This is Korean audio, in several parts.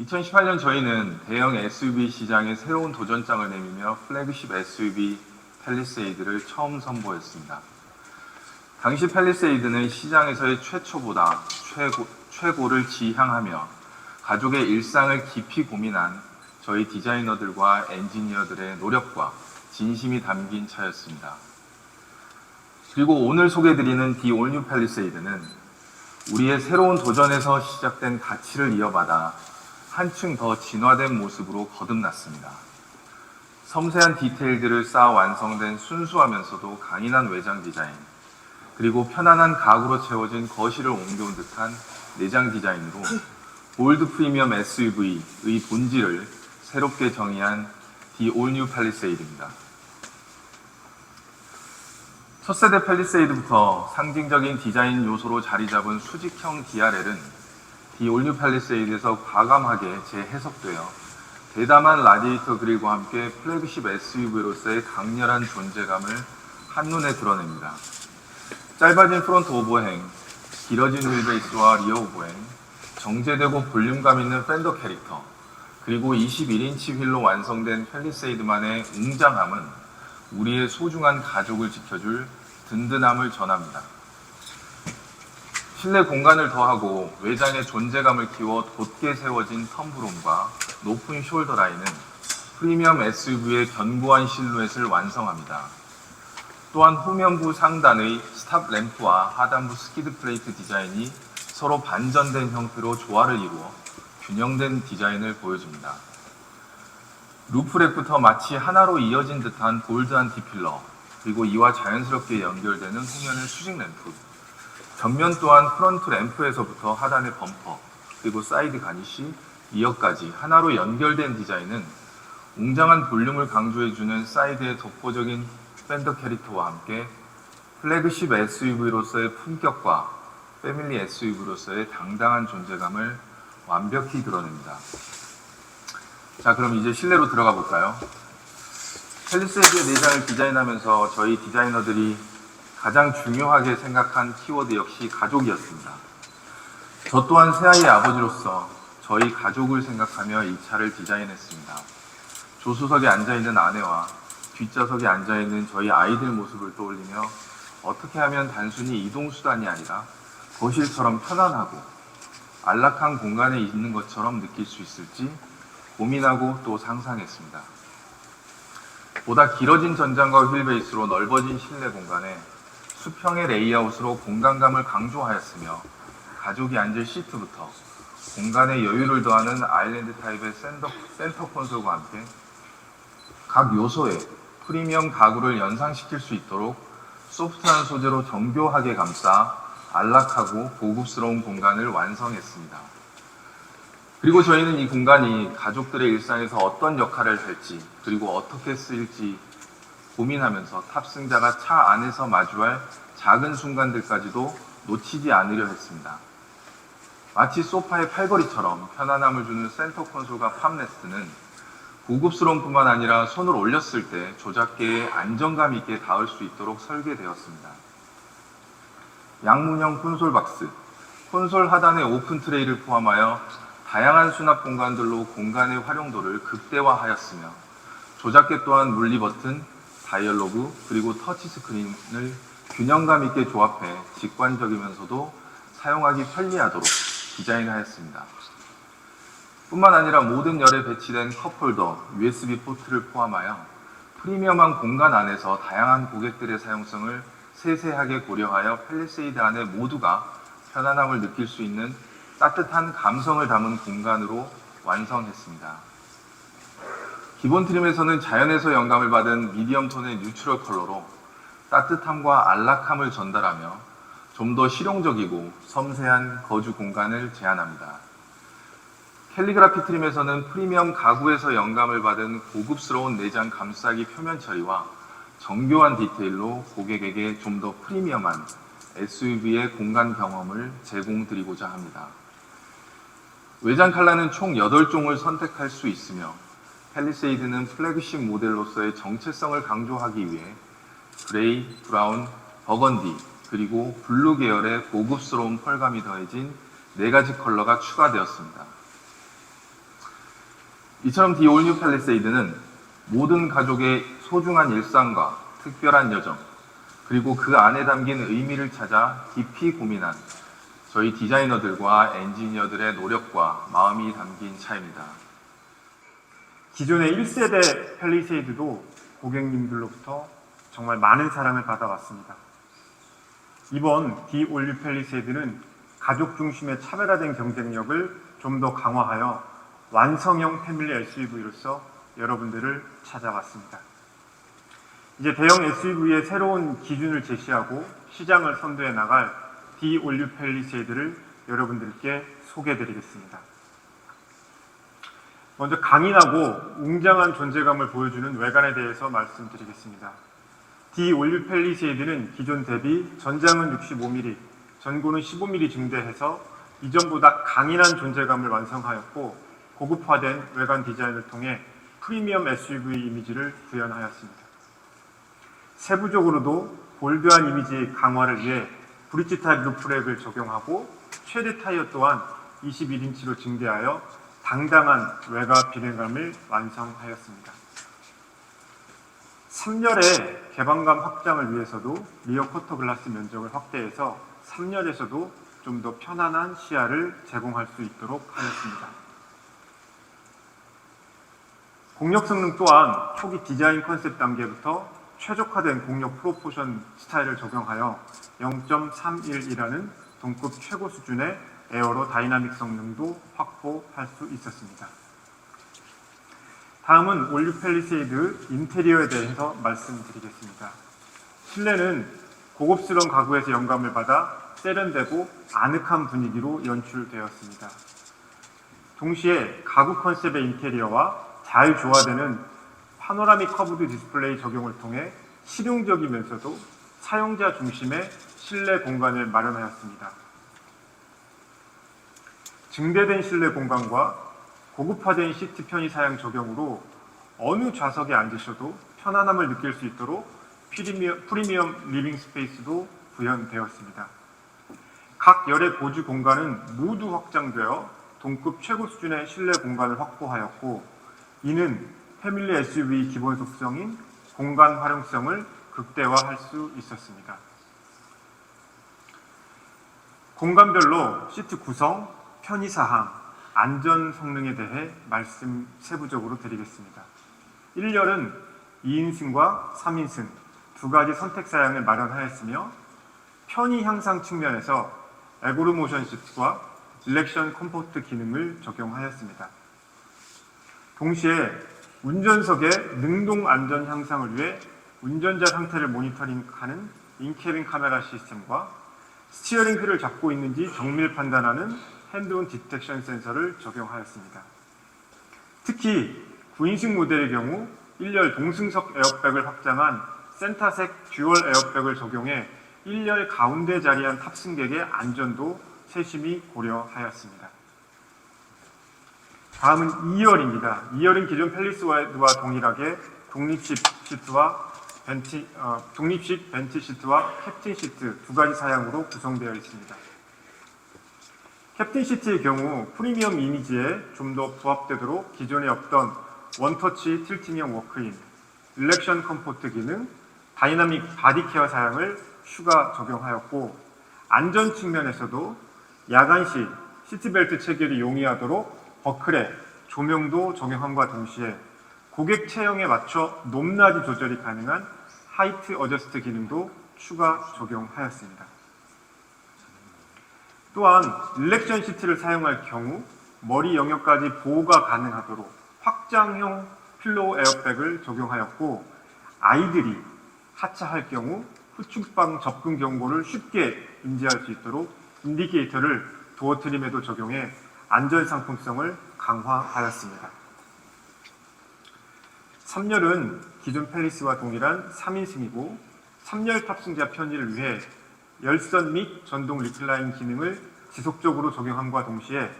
2018년 저희는 대형 SUV 시장에 새로운 도전장을 내밀며 플래그십 SUV 팰리세이드를 처음 선보였습니다. 당시 팰리세이드는 시장에서의 최초보다 최고를 지향하며 가족의 일상을 깊이 고민한 저희 디자이너들과 엔지니어들의 노력과 진심이 담긴 차였습니다. 그리고 오늘 소개해드리는 The All New Palisade는 우리의 새로운 도전에서 시작된 가치를 이어받아 한층 더 진화된 모습으로 거듭났습니다. 섬세한 디테일들을 쌓아 완성된 순수하면서도 강인한 외장 디자인, 그리고 편안한 가구로 채워진 거실을 옮겨온 듯한 내장 디자인으로 볼드 프리미엄 SUV의 본질을 새롭게 정의한 The All New Palisade입니다. 첫 세대 팰리세이드부터 상징적인 디자인 요소로 자리 잡은 수직형 DRL은 The All New Palisade에서 과감하게 재해석되어 대담한 라디에이터 그릴과 함께 플래그십 SUV로서의 강렬한 존재감을 한눈에 드러냅니다. 짧아진 프론트 오버행, 길어진 휠베이스와 리어 오버행, 정제되고 볼륨감 있는 팬더 캐릭터, 그리고 21인치 휠로 완성된 팰리세이드만의 웅장함은 우리의 소중한 가족을 지켜줄 든든함을 전합니다. 실내 공간을 더하고 외장의 존재감을 키워 돋게 세워진 텀브룸과 높은 숄더 라인은 프리미엄 SUV의 견고한 실루엣을 완성합니다. 또한 후면부 상단의 스탑 램프와 하단부 스키드 플레이트 디자인이 서로 반전된 형태로 조화를 이루어 균형된 디자인을 보여줍니다. 루프렉부터 마치 하나로 이어진 듯한 볼드한 디필러, 그리고 이와 자연스럽게 연결되는 후면의 수직 램프, 전면 또한 프런트 램프에서부터 하단의 범퍼, 그리고 사이드 가니쉬, 리어까지 하나로 연결된 디자인은 웅장한 볼륨을 강조해주는 사이드의 독보적인 팬더 캐릭터와 함께 플래그십 SUV로서의 품격과 패밀리 SUV로서의 당당한 존재감을 완벽히 드러냅니다. 자, 그럼 이제 실내로 들어가 볼까요? 팰리세이드의 내장을 디자인하면서 저희 디자이너들이 가장 중요하게 생각한 키워드 역시 가족이었습니다. 저 또한 새아이의 아버지로서 저희 가족을 생각하며 이 차를 디자인했습니다. 조수석에 앉아있는 아내와 뒷좌석에 앉아있는 저희 아이들 모습을 떠올리며 어떻게 하면 단순히 이동수단이 아니라 거실처럼 편안하고 안락한 공간에 있는 것처럼 느낄 수 있을지 고민하고 또 상상했습니다. 보다 길어진 전장과 휠베이스로 넓어진 실내 공간에 수평의 레이아웃으로 공간감을 강조하였으며 가족이 앉을 시트부터 공간의 여유를 더하는 아일랜드 타입의 센터 콘솔과 함께 각 요소에 프리미엄 가구를 연상시킬 수 있도록 소프트한 소재로 정교하게 감싸 안락하고 고급스러운 공간을 완성했습니다. 그리고 저희는 이 공간이 가족들의 일상에서 어떤 역할을 할지, 그리고 어떻게 쓰일지 고민하면서 탑승자가 차 안에서 마주할 작은 순간들까지도 놓치지 않으려 했습니다. 마치 소파의 팔걸이처럼 편안함을 주는 센터 콘솔과 팜레스트는 고급스러운 뿐만 아니라 손을 올렸을 때 조작계에 안정감 있게 닿을 수 있도록 설계되었습니다. 양문형 콘솔 박스, 콘솔 하단의 오픈 트레이를 포함하여 다양한 수납 공간들로 공간의 활용도를 극대화하였으며 조작계 또한 물리 버튼, 다이얼로그, 그리고 터치스크린을 균형감 있게 조합해 직관적이면서도 사용하기 편리하도록 디자인하였습니다. 뿐만 아니라 모든 열에 배치된 컵홀더, USB 포트를 포함하여 프리미엄한 공간 안에서 다양한 고객들의 사용성을 세세하게 고려하여 팰리세이드 안에 모두가 편안함을 느낄 수 있는 따뜻한 감성을 담은 공간으로 완성했습니다. 기본 트림에서는 자연에서 영감을 받은 미디엄 톤의 뉴트럴 컬러로 따뜻함과 안락함을 전달하며 좀 더 실용적이고 섬세한 거주 공간을 제안합니다. 캘리그라피 트림에서는 프리미엄 가구에서 영감을 받은 고급스러운 내장 감싸기 표면 처리와 정교한 디테일로 고객에게 좀 더 프리미엄한 SUV의 공간 경험을 제공드리고자 합니다. 외장 컬러는 총 8종을 선택할 수 있으며 팰리세이드는 플래그십 모델로서의 정체성을 강조하기 위해 그레이, 브라운, 버건디, 그리고 블루 계열의 고급스러운 펄감이 더해진 4가지 컬러가 추가되었습니다. 이처럼 The All New Palisade는 모든 가족의 소중한 일상과 특별한 여정, 그리고 그 안에 담긴 의미를 찾아 깊이 고민한 저희 디자이너들과 엔지니어들의 노력과 마음이 담긴 차입니다. 기존의 1세대 팰리세이드도 고객님들로부터 정말 많은 사랑을 받아왔습니다. 이번 The All New Palisade는 가족 중심의 차별화된 경쟁력을 좀 더 강화하여 완성형 패밀리 SUV로서 여러분들을 찾아왔습니다. 이제 대형 SUV의 새로운 기준을 제시하고 시장을 선도해 나갈 The All New Palisade를 여러분들께 소개해드리겠습니다. 먼저 강인하고 웅장한 존재감을 보여주는 외관에 대해서 말씀드리겠습니다. The All New Palisade는 기존 대비 전장은 65mm, 전고는 15mm 증대해서 이전보다 강인한 존재감을 완성하였고 고급화된 외관 디자인을 통해 프리미엄 SUV 이미지를 구현하였습니다. 세부적으로도 볼드한 이미지 강화를 위해 브릿지 타입 루프렉을 적용하고 최대 타이어 또한 21인치로 증대하여 당당한 외관 비행감을 완성하였습니다. 3열의 개방감 확장을 위해서도 리어 쿼터 글라스 면적을 확대해서 3열에서도 좀 더 편안한 시야를 제공할 수 있도록 하였습니다. 공력 성능 또한 초기 디자인 컨셉 단계부터 최적화된 공력 프로포션 스타일을 적용하여 0.31이라는 동급 최고 수준의 에어로 다이나믹 성능도 확보할 수 있었습니다. 다음은 All New Palisade 인테리어에 대해서 말씀드리겠습니다. 실내는 고급스러운 가구에서 영감을 받아 세련되고 아늑한 분위기로 연출되었습니다. 동시에 가구 컨셉의 인테리어와 잘 조화되는 파노라믹 커브드 디스플레이 적용을 통해 실용적이면서도 사용자 중심의 실내 공간을 마련하였습니다. 증대된 실내 공간과 고급화된 시트 편의 사양 적용으로 어느 좌석에 앉으셔도 편안함을 느낄 수 있도록 프리미엄 리빙 스페이스도 구현되었습니다. 각 열의 보조 공간은 모두 확장되어 동급 최고 수준의 실내 공간을 확보하였고, 이는 패밀리 SUV 기본 속성인 공간 활용성을 극대화할 수 있었습니다. 공간별로 시트 구성, 편의사항, 안전 성능에 대해 말씀 세부적으로 드리겠습니다. 1열은 2인승과 3인승 두 가지 선택 사양을 마련하였으며 편의 향상 측면에서 에고르 모션 시트와 일렉션 컴포트 기능을 적용하였습니다. 동시에 운전석의 능동 안전 향상을 위해 운전자 상태를 모니터링하는 인캐빈 카메라 시스템과 스티어링 휠을 잡고 있는지 정밀 판단하는 핸드온 디텍션 센서를 적용하였습니다. 특히 9인승 모델의 경우 1열 동승석 에어백을 확장한 센타색 듀얼 에어백을 적용해 1열 가운데 자리한 탑승객의 안전도 세심히 고려하였습니다. 다음은 2열입니다. 2열은 기존 팰리세이드와 동일하게 독립식 벤트 시트와 캡틴 시트 두 가지 사양으로 구성되어 있습니다. 캡틴 시트의 경우 프리미엄 이미지에 좀 더 부합되도록 기존에 없던 원터치 틸팅형 워크인, 일렉션 컴포트 기능, 다이나믹 바디 케어 사양을 추가 적용하였고, 안전 측면에서도 야간 시 시트벨트 체결이 용이하도록 버클에 조명도 적용함과 동시에 고객 체형에 맞춰 높낮이 조절이 가능한 하이트 어저스트 기능도 추가 적용하였습니다. 또한 일렉션 시트를 사용할 경우 머리 영역까지 보호가 가능하도록 확장형 필로우 에어백을 적용하였고, 아이들이 하차할 경우 후측방 접근 경고를 쉽게 인지할 수 있도록 인디케이터를 도어 트림에도 적용해 안전 상품성을 강화하였습니다. 3열은 기존 팰리스와 동일한 3인승이고 3열 탑승자 편의를 위해 열선 및 전동 리클라인 기능을 지속적으로 적용함과 동시에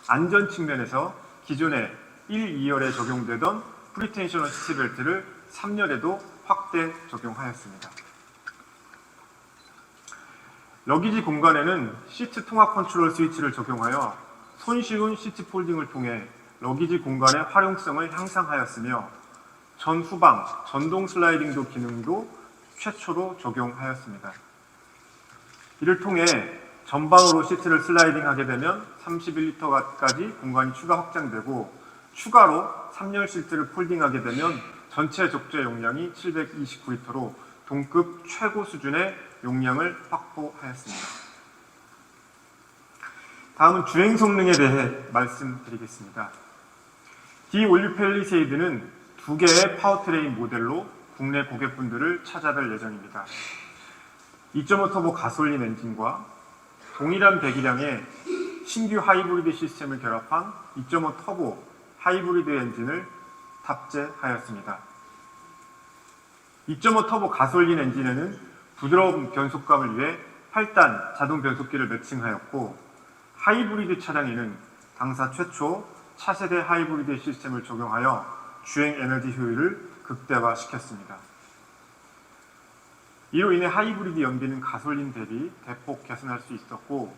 안전 측면에서 기존의 1, 2열에 적용되던 프리텐셔널 시트벨트를 3열에도 확대 적용하였습니다. 러기지 공간에는 시트 통합 컨트롤 스위치를 적용하여 손쉬운 시트 폴딩을 통해 러기지 공간의 활용성을 향상하였으며 전후방 전동 슬라이딩 기능도 최초로 적용하였습니다. 이를 통해 전방으로 시트를 슬라이딩하게 되면 31리터까지 공간이 추가 확장되고 추가로 3열 시트를 폴딩하게 되면 전체 적재 용량이 729리터로 동급 최고 수준의 용량을 확보하였습니다. 다음은 주행 성능에 대해 말씀드리겠습니다. D-올류 팰리세이드는 2개의 파워트레인 모델로 국내 고객분들을 찾아뵐 예정입니다. 2.5 터보 가솔린 엔진과 동일한 배기량의 신규 하이브리드 시스템을 결합한 2.5 터보 하이브리드 엔진을 탑재하였습니다. 2.5 터보 가솔린 엔진에는 부드러운 변속감을 위해 8단 자동 변속기를 매칭하였고 하이브리드 차량에는 당사 최초 차세대 하이브리드 시스템을 적용하여 주행 에너지 효율을 극대화시켰습니다. 이로 인해 하이브리드 연비는 가솔린 대비 대폭 개선할 수 있었고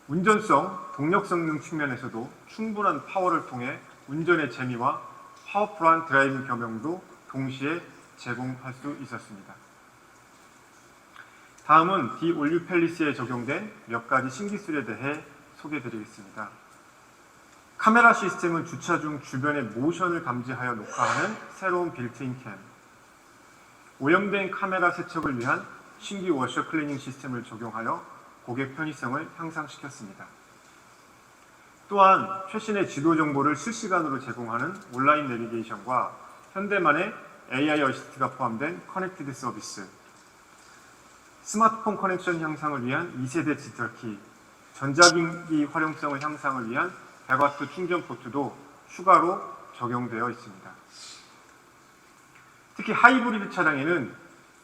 운전성, 동력 성능 측면에서도 충분한 파워를 통해 운전의 재미와 파워풀한 드라이빙 겸용도 동시에 제공할 수 있었습니다. 다음은 D-올류 팰리스에 적용된 몇 가지 신기술에 대해 소개해드리겠습니다. 카메라 시스템은 주차 중 주변의 모션을 감지하여 녹화하는 새로운 빌트인 캠, 오염된 카메라 세척을 위한 신규 워셔 클리닝 시스템을 적용하여 고객 편의성을 향상시켰습니다. 또한 최신의 지도 정보를 실시간으로 제공하는 온라인 내비게이션과 현대만의 AI 어시스트가 포함된 커넥티드 서비스, 스마트폰 커넥션 향상을 위한 2세대 디지털 키, 전자기기 활용성을 향상을 위한 100W 충전 포트도 추가로 적용되어 있습니다. 특히 하이브리드 차량에는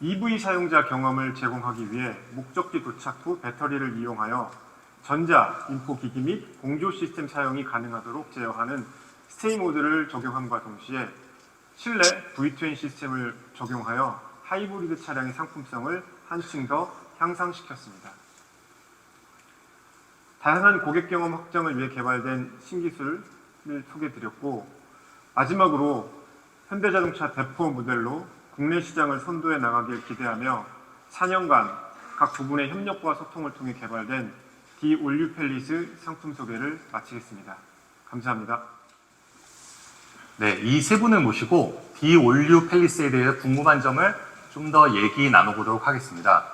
EV 사용자 경험을 제공하기 위해 목적지 도착 후 배터리를 이용하여 전자, 인포 기기 및 공조 시스템 사용이 가능하도록 제어하는 스테이 모드를 적용함과 동시에 실내 V2N 시스템을 적용하여 하이브리드 차량의 상품성을 한층 더 향상시켰습니다. 다양한 고객 경험 확장을 위해 개발된 신기술을 소개해드렸고 마지막으로 현대자동차 대포 모델로 국내 시장을 선도해 나가길 기대하며 4년간 각 부분의 협력과 소통을 통해 개발된 D-올류 팰리스 상품 소개를 마치겠습니다. 감사합니다. 네, 이 세 분을 모시고 D-올류 팰리스에 대해 궁금한 점을 좀 더 얘기 나눠보도록 하겠습니다.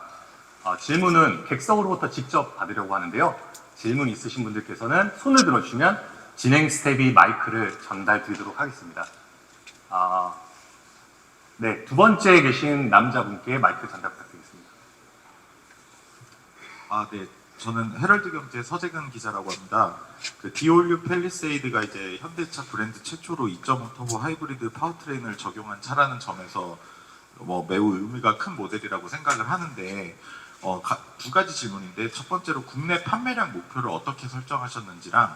질문은 객석으로부터 직접 받으려고 하는데요. 질문 있으신 분들께서는 손을 들어주시면 진행 스텝이 마이크를 전달 드리도록 하겠습니다. 네, 두 번째에 계신 남자분께 마이크 전달 부탁드리겠습니다. 네. 저는 헤럴드 경제 서재근 기자라고 합니다. 그 D-올류 팰리세이드가 이제 현대차 브랜드 최초로 2.5 터보 하이브리드 파워트레인을 적용한 차라는 점에서 매우 의미가 큰 모델이라고 생각을 하는데 두 가지 질문인데 첫 번째로 국내 판매량 목표를 어떻게 설정하셨는지랑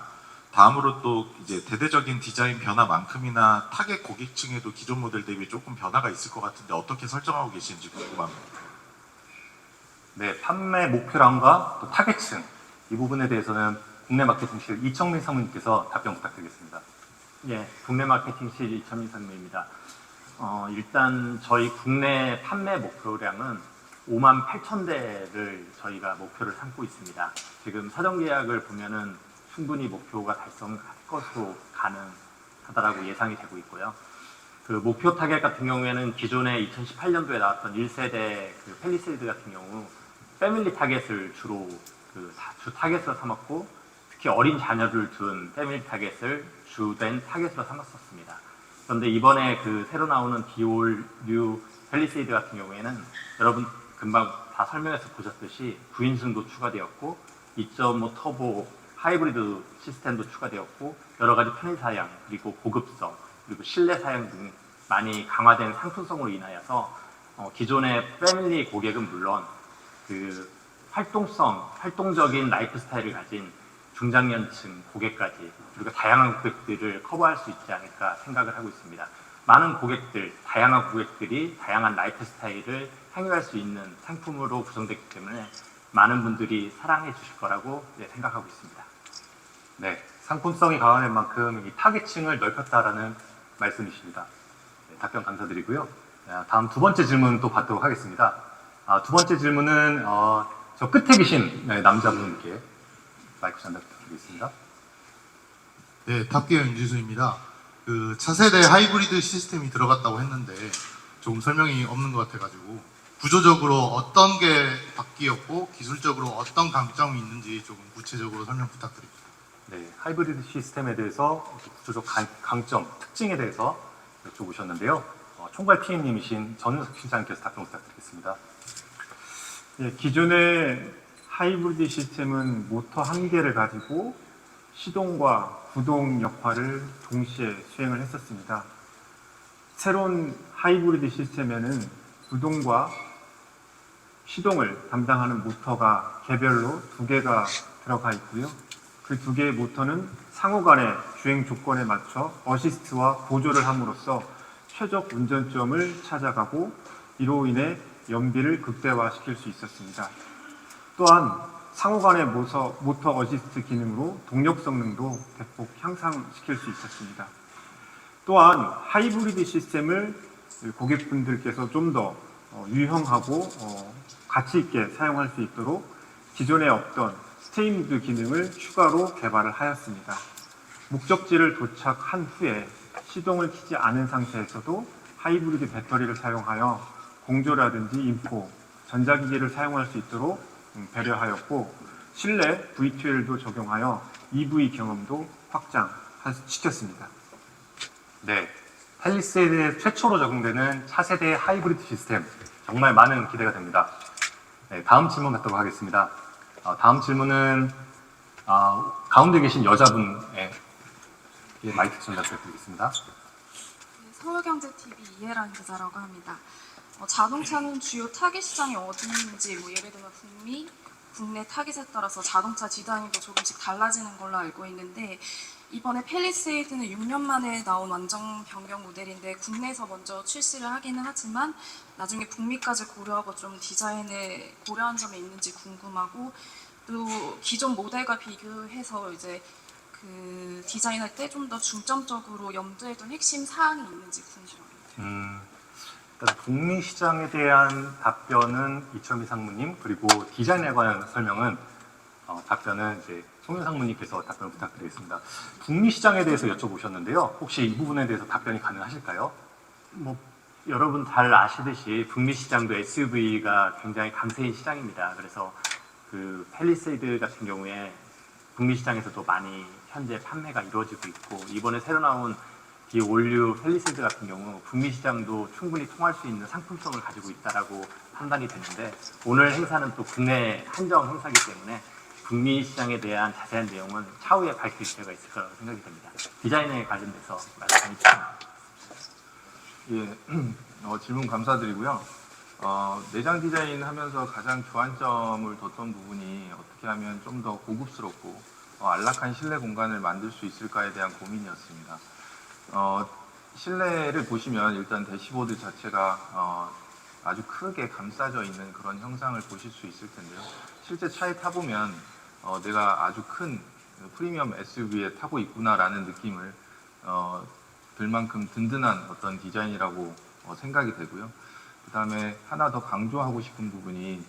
다음으로 또 이제 대대적인 디자인 변화만큼이나 타겟 고객층에도 기존 모델 대비 조금 변화가 있을 것 같은데 어떻게 설정하고 계신지 궁금합니다. 네, 판매 목표량과 또 타겟층 이 부분에 대해서는 국내 마케팅실 이청민 사무님께서 답변 부탁드리겠습니다. 예, 국내 마케팅실 이천민 상무입니다. 일단 저희 국내 판매 목표량은 58,000대를 저희가 목표를 삼고 있습니다. 지금 사전 계약을 보면은 충분히 목표가 달성할 것으로 가능하다라고 예상이 되고 있고요. 그 목표 타겟 같은 경우에는 기존에 2018년도에 나왔던 1세대 그 팰리세이드 같은 경우 패밀리 타겟을 주로 주 타겟으로 삼았고 특히 어린 자녀를 둔 패밀리 타겟을 주된 타겟으로 삼았었습니다. 그런데 이번에 그 새로 나오는 D-올류 팰리세이드 같은 경우에는 여러분 금방 다 설명해서 보셨듯이 9인승도 추가되었고 2.5 터보 하이브리드 시스템도 추가되었고 여러 가지 편의 사양 그리고 고급성 그리고 실내 사양 등 많이 강화된 상품성으로 인하여서 기존의 패밀리 고객은 물론 그 활동적인 라이프 스타일을 가진 중장년층 고객까지 그리고 다양한 고객들을 커버할 수 있지 않을까 생각을 하고 있습니다. 많은 고객들, 다양한 고객들이 다양한 라이프 스타일을 향유할 수 있는 상품으로 구성됐기 때문에 많은 분들이 사랑해 주실 거라고 생각하고 있습니다. 네, 상품성이 강화된 만큼 이 타겟층을 넓혔다라는 말씀이십니다. 네, 답변 감사드리고요. 다음 두 번째 질문 또 받도록 하겠습니다. 두 번째 질문은 저 끝에 계신 남자분께 마이크 전달 부탁드리겠습니다. 네, 탑기어 윤지수입니다. 그 차세대 하이브리드 시스템이 들어갔다고 했는데 조금 설명이 없는 것 같아가지고 구조적으로 어떤 게 바뀌었고 기술적으로 어떤 강점이 있는지 조금 구체적으로 설명 부탁드립니다. 네, 하이브리드 시스템에 대해서 구조적 강점, 특징에 대해서 여쭤보셨는데요. 총괄 PM님이신 전윤석 실장님께서 답변 부탁드리겠습니다. 예, 기존의 하이브리드 시스템은 모터 한 개를 가지고 시동과 구동 역할을 동시에 수행을 했었습니다. 새로운 하이브리드 시스템에는 구동과 시동을 담당하는 모터가 개별로 두 개가 들어가 있고요. 그 두 개의 모터는 상호 간의 주행 조건에 맞춰 어시스트와 보조를 함으로써 최적 운전점을 찾아가고 이로 인해 연비를 극대화시킬 수 있었습니다. 또한 상호 간의 모터 어시스트 기능으로 동력 성능도 대폭 향상시킬 수 있었습니다. 또한 하이브리드 시스템을 고객분들께서 좀 더 유용하고 가치 있게 사용할 수 있도록 기존에 없던 스테임드 기능을 추가로 개발을 하였습니다. 목적지를 도착한 후에 시동을 켜지 않은 상태에서도 하이브리드 배터리를 사용하여 공조라든지 인포, 전자기기를 사용할 수 있도록 배려하였고 실내 V2L도 적용하여 EV 경험도 확장시켰습니다. 네, 팰리세이드 최초로 적용되는 차세대 하이브리드 시스템 정말 많은 기대가 됩니다. 네, 다음 질문 받도록 하겠습니다. 다음 질문은 가운데 계신 여자분의 마이크 전달 부탁드리겠습니다. 네, 서울경제TV 이혜란 기자라고 합니다. 자동차는 주요 타겟 시장이 어디 있는지 예를 들면 북미, 국내 타겟에 따라서 자동차 디자인도 조금씩 달라지는 걸로 알고 있는데 이번에 팰리세이드는 6년 만에 나온 완전 변경 모델인데 국내에서 먼저 출시를 하기는 하지만 나중에 북미까지 고려하고 좀 디자인을 고려한 점이 있는지 궁금하고 또 기존 모델과 비교해서 이제 그 디자인할 때 좀 더 중점적으로 염두에 둔 핵심 사항이 있는지 궁금합니다. 일단 북미 시장에 대한 답변은 이철미 상무님, 그리고 디자인에 관한 설명은 답변은 이제 송윤 상무님께서 답변을 부탁드리겠습니다. 북미 시장에 대해서 여쭤보셨는데요. 혹시 이 부분에 대해서 답변이 가능하실까요? 여러분 잘 아시듯이 북미 시장도 SUV가 굉장히 강세인 시장입니다. 그래서 그 팰리세이드 같은 경우에 북미 시장에서도 많이 현재 판매가 이루어지고 있고 이번에 새로 나온 디올류 팰리세이드 같은 경우 북미 시장도 충분히 통할 수 있는 상품성을 가지고 있다라고 판단이 되는데 오늘 행사는 또 국내 한정 행사이기 때문에 북미 시장에 대한 자세한 내용은 차후에 밝힐 기회가 있을 거라고 생각이 됩니다. 디자인에 관련돼서 말씀해 주십니다. 예, 질문 감사드리고요. 내장 디자인 하면서 가장 주안점을 뒀던 부분이 어떻게 하면 좀 더 고급스럽고 안락한 실내 공간을 만들 수 있을까에 대한 고민이었습니다. 실내를 보시면 일단 대시보드 자체가 아주 크게 감싸져 있는 그런 형상을 보실 수 있을 텐데요. 실제 차에 타보면 내가 아주 큰 프리미엄 SUV에 타고 있구나라는 느낌을 들 만큼 든든한 어떤 디자인이라고 생각이 되고요. 그 다음에 하나 더 강조하고 싶은 부분이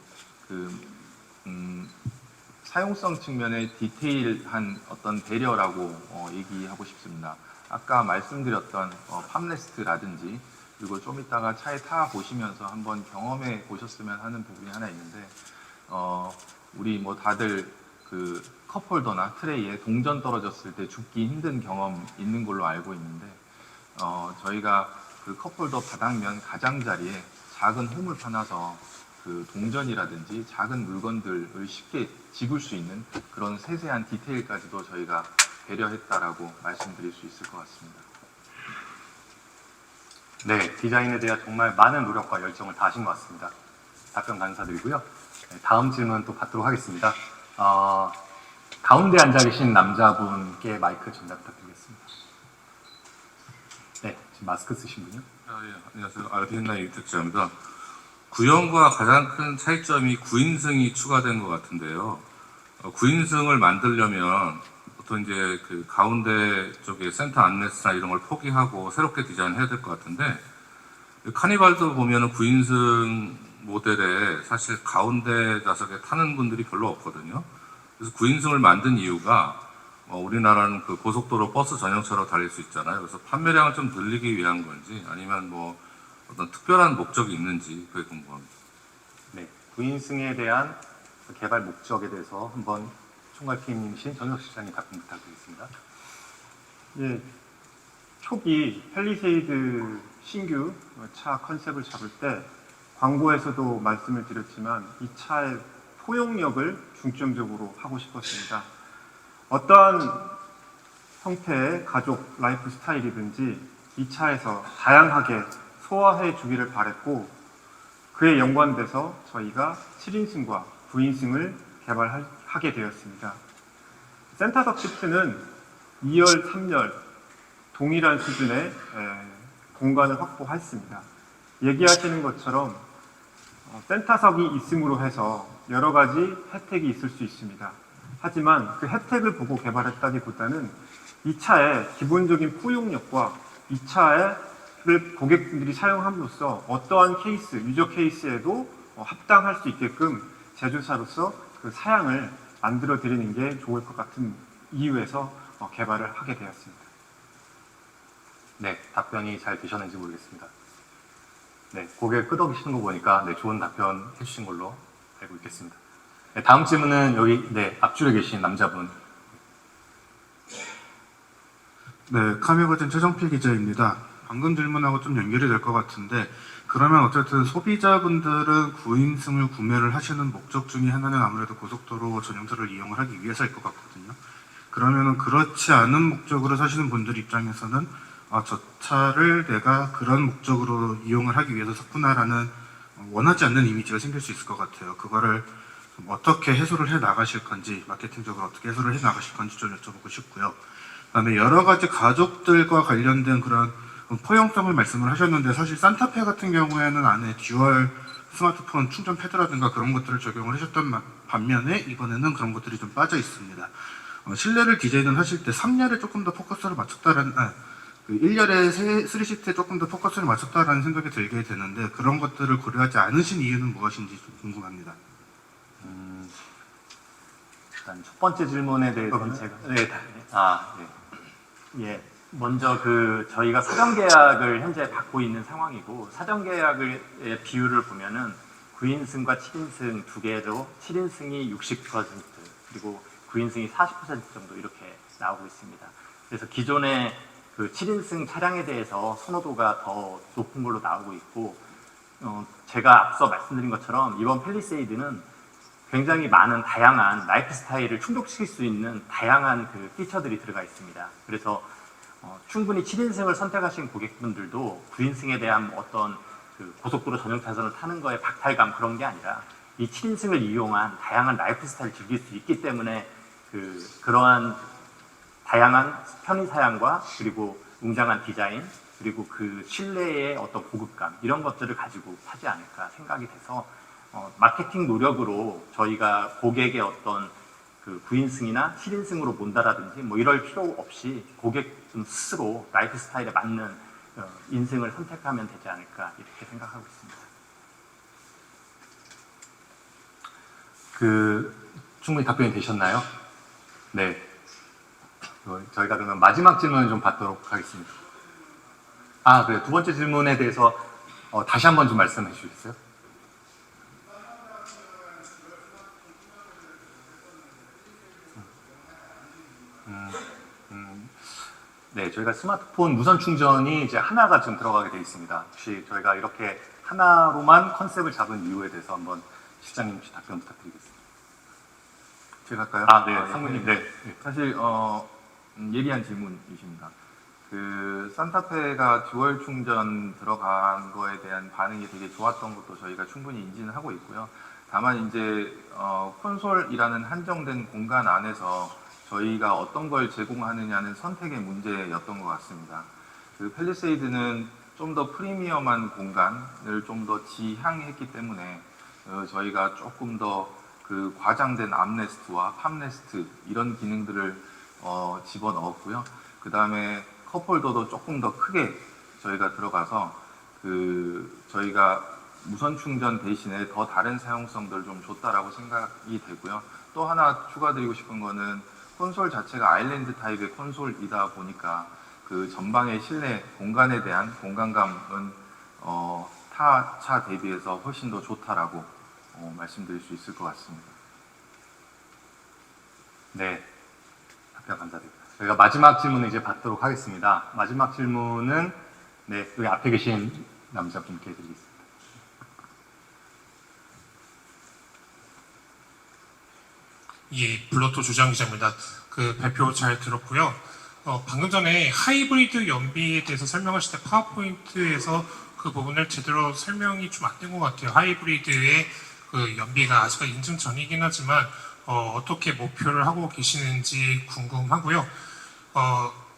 사용성 측면의 디테일한 어떤 배려라고 얘기하고 싶습니다. 아까 말씀드렸던 팜레스트라든지 그리고 좀 이따가 차에 타 보시면서 한번 경험해 보셨으면 하는 부분이 하나 있는데 우리 다들 그 컵홀더나 트레이에 동전 떨어졌을 때 줍기 힘든 경험 있는 걸로 알고 있는데 저희가 그 컵홀더 바닥면 가장자리에 작은 홈을 파놔서 그 동전이라든지 작은 물건들을 쉽게 집을 수 있는 그런 세세한 디테일까지도 저희가 배려했다라고 말씀드릴 수 있을 것 같습니다. 네, 디자인에 대한 정말 많은 노력과 열정을 다하신 것 같습니다. 답변 감사드리고요. 네, 다음 질문 또 받도록 하겠습니다. 가운데 앉아 계신 남자분께 마이크 전달 부탁드리겠습니다. 네, 지금 마스크 쓰신 분이요? 예, 안녕하세요. 아르헨티나 유택자입니다. 구형과 가장 큰 차이점이 9인승이 추가된 것 같은데요. 9인승을 만들려면 보통 이제 그 가운데 쪽에 센터 안내스나 이런 걸 포기하고 새롭게 디자인해야 될 것 같은데, 카니발도 보면은 9인승 모델에 사실 가운데 좌석에 타는 분들이 별로 없거든요. 그래서 9인승을 만든 이유가 우리나라는 그 고속도로 버스 전용차로 달릴 수 있잖아요. 그래서 판매량을 좀 늘리기 위한 건지 아니면 뭐 어떤 특별한 목적이 있는지 그게 궁금합니다. 네, 9인승에 대한 개발 목적에 대해서 한번 총괄 PM님이신 전석 실장님 답변 부탁드리겠습니다. 예, 초기 팰리세이드 신규 차 컨셉을 잡을 때 광고에서도 말씀을 드렸지만 이 차의 포용력을 중점적으로 하고 싶었습니다. 어떠한 형태의 가족 라이프 스타일이든지 이 차에서 다양하게 소화해 주기를 바랬고, 그에 연관돼서 저희가 7인승과 9인승을 개발하게 되었습니다. 센터석 시트는 2열, 3열 동일한 수준의 공간을 확보했습니다. 얘기하시는 것처럼 센터석이 있음으로 해서 여러 가지 혜택이 있을 수 있습니다. 하지만 그 혜택을 보고 개발했다기보다는 이 차의 기본적인 포용력과 이 차를 고객분들이 사용함으로써 어떠한 케이스, 유저 케이스에도 합당할 수 있게끔 제조사로서 그 사양을 만들어 드리는 게 좋을 것 같은 이유에서 개발을 하게 되었습니다. 네, 답변이 잘 되셨는지 모르겠습니다. 네, 고개 끄덕이시는 거 보니까 네, 좋은 답변 해주신 걸로 알고 있겠습니다. 네, 다음 질문은 여기 네, 앞줄에 계신 남자분. 네, 카메거진 최정필 기자입니다. 방금 질문하고 좀 연결이 될 것 같은데, 그러면 어쨌든 소비자분들은 9인승을 구매를 하시는 목적 중에 하나는 아무래도 고속도로 전용차를 이용을 하기 위해서일 것 같거든요. 그러면은 그렇지 않은 목적으로 사시는 분들 입장에서는 저 차를 내가 그런 목적으로 이용을 하기 위해서 샀구나라는 원하지 않는 이미지가 생길 수 있을 것 같아요. 그거를 좀 어떻게 해소를 해 나가실 건지, 마케팅적으로 어떻게 해소를 해 나가실 건지 좀 여쭤보고 싶고요. 그다음에 여러 가지 가족들과 관련된 그런 포용성을 말씀을 하셨는데, 사실 산타페 같은 경우에는 안에 듀얼 스마트폰 충전 패드라든가 그런 것들을 적용을 하셨던 반면에 이번에는 그런 것들이 좀 빠져 있습니다. 실내를 디자인을 하실 때 3열에 조금 더 포커스를 맞췄다라는, 1열에 3시트에 조금 더 포커스를 맞췄다라는 생각이 들게 되는데, 그런 것들을 고려하지 않으신 이유는 무엇인지 좀 궁금합니다. 일단 첫 번째 질문에 대해서는 제가 네, 예, 먼저 저희가 사전 계약을 현재 받고 있는 상황이고, 사전 계약의 비율을 보면은 9인승과 7인승 두 개로 7인승이 60% 그리고 9인승이 40% 정도 이렇게 나오고 있습니다. 그래서 기존의 그 7인승 차량에 대해서 선호도가 더 높은 걸로 나오고 있고, 제가 앞서 말씀드린 것처럼 이번 팰리세이드는 굉장히 많은 다양한 라이프 스타일을 충족시킬 수 있는 다양한 그 피처들이 들어가 있습니다. 그래서 충분히 7인승을 선택하신 고객분들도 9인승에 대한 어떤 그 고속도로 전용차선을 타는 거에 박탈감 그런 게 아니라 이 7인승을 이용한 다양한 라이프 스타일을 즐길 수 있기 때문에 그러한 다양한 편의 사양과 그리고 웅장한 디자인 그리고 그 실내의 어떤 고급감 이런 것들을 가지고 사지 않을까 생각이 돼서 마케팅 노력으로 저희가 고객의 어떤 그 9인승이나 7인승으로 본다라든지 뭐 이럴 필요 없이 고객 스스로 라이프 스타일에 맞는 인승을 선택하면 되지 않을까 이렇게 생각하고 있습니다. 충분히 답변이 되셨나요? 네. 저희가 그러면 마지막 질문을 좀 받도록 하겠습니다. 그래요. 두 번째 질문에 대해서 다시 한번 좀 말씀해 주시겠어요? 네, 저희가 스마트폰 무선 충전이 이제 하나가 지금 들어가게 되어 있습니다. 혹시 저희가 이렇게 하나로만 컨셉을 잡은 이유에 대해서 한번 실장님 혹시 답변 부탁드리겠습니다. 제가 할까요? 네, 상무님. 네. 사실 예리한 질문이십니다. 그 산타페가 듀얼 충전 들어간 거에 대한 반응이 되게 좋았던 것도 저희가 충분히 인지는 하고 있고요. 다만 이제 콘솔이라는 한정된 공간 안에서 저희가 어떤 걸 제공하느냐는 선택의 문제였던 것 같습니다. 그 팰리세이드는 좀 더 프리미엄한 공간을 좀 더 지향했기 때문에 저희가 조금 더 그 과장된 암레스트와 팜레스트 이런 기능들을 집어넣었고요. 그 다음에 컵홀더도 조금 더 크게 저희가 들어가서 저희가 무선 충전 대신에 더 다른 사용성들을 좀 줬다라고 생각이 되고요. 또 하나 추가드리고 싶은 거는 콘솔 자체가 아일랜드 타입의 콘솔이다 보니까 그 전방의 실내 공간에 대한 공간감은 타 차 대비해서 훨씬 더 좋다라고 말씀드릴 수 있을 것 같습니다. 네, 답변 감사드립니다. 저희가 마지막 질문을 이제 받도록 하겠습니다. 마지막 질문은 네, 여기 앞에 계신 남자분께 드리겠습니다. 예, 블러토 조장 기자입니다. 그 발표 잘 들었고요. 방금 전에 하이브리드 연비에 대해서 설명하실 때 파워포인트에서 그 부분을 제대로 설명이 좀 안 된 것 같아요. 하이브리드의 그 연비가 아직 인증 전이긴 하지만 어떻게 목표를 하고 계시는지 궁금하고요.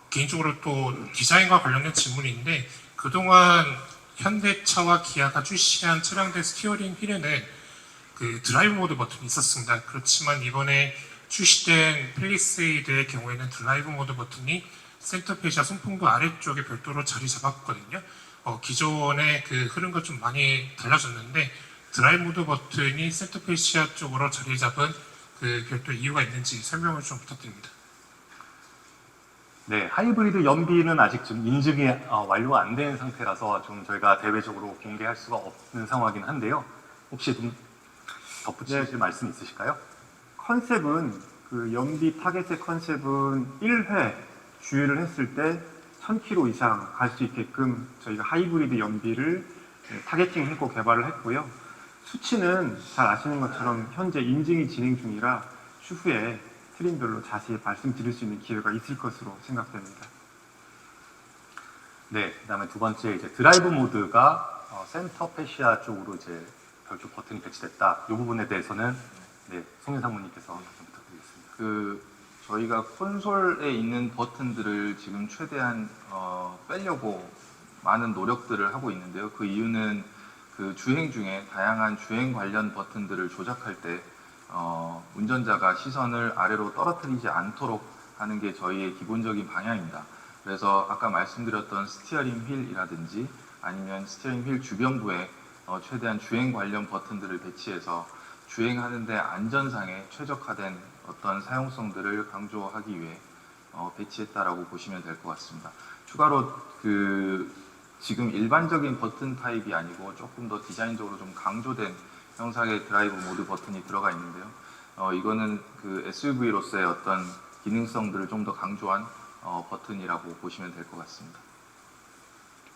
개인적으로 또 디자인과 관련된 질문인데 그동안 현대차와 기아가 출시한 차량들 스티어링 휠에는 그 드라이브 모드 버튼이 있었습니다. 그렇지만 이번에 출시된 팰리세이드의 경우에는 드라이브 모드 버튼이 센터페시아 손풍구 아래쪽에 별도로 자리 잡았거든요. 기존의 그 흐름과 좀 많이 달라졌는데 드라이브 모드 버튼이 센터페시아 쪽으로 자리 잡은 그 별도 이유가 있는지 설명을 좀 부탁드립니다. 네, 하이브리드 연비는 아직 좀 인증이 완료가 안 된 상태라서 좀 저희가 대외적으로 공개할 수가 없는 상황이긴 한데요. 혹시 좀 덧붙이실 말씀 있으실까요? 컨셉은 그 연비 타겟의 컨셉은 1회 주유를 했을 때 1000km 이상 갈 수 있게끔 저희가 하이브리드 연비를 타겟팅했고 개발을 했고요. 수치는 잘 아시는 것처럼 현재 인증이 진행 중이라 추후에 트림별로 자세히 말씀드릴 수 있는 기회가 있을 것으로 생각됩니다. 네, 그다음에 두 번째 이제 드라이브 모드가 센터 페시아 쪽으로 이제 별도 버튼이 배치됐다. 이 부분에 대해서는 네, 송윤 상무님께서 좀 부탁드리겠습니다. 저희가 콘솔에 있는 버튼들을 지금 최대한 빼려고 많은 노력들을 하고 있는데요. 그 이유는 그 주행 중에 다양한 주행 관련 버튼들을 조작할 때 운전자가 시선을 아래로 떨어뜨리지 않도록 하는 게 저희의 기본적인 방향입니다. 그래서 아까 말씀드렸던 스티어링 휠이라든지 아니면 스티어링 휠 주변부에 최대한 주행 관련 버튼들을 배치해서 주행하는데 안전상에 최적화된 어떤 사용성들을 강조하기 위해 배치했다라고 보시면 될 것 같습니다. 추가로 지금 일반적인 버튼 타입이 아니고 조금 더 디자인적으로 좀 강조된 형상의 드라이브 모드 버튼이 들어가 있는데요. 이거는 그 SUV로서의 어떤 기능성들을 좀 더 강조한 버튼이라고 보시면 될 것 같습니다.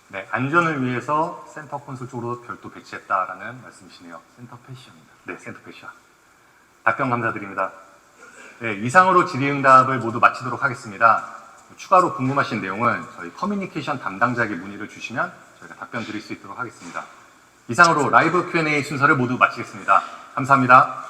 네, 안전을 위해서 센터 콘솔 쪽으로 별도 배치했다라는 말씀이시네요. 센터 패시입니다. 네, 센터 페시아. 답변 감사드립니다. 네, 이상으로 질의응답을 모두 마치도록 하겠습니다. 추가로 궁금하신 내용은 저희 커뮤니케이션 담당자에게 문의를 주시면 저희가 답변 드릴 수 있도록 하겠습니다. 이상으로 라이브 Q&A 순서를 모두 마치겠습니다. 감사합니다.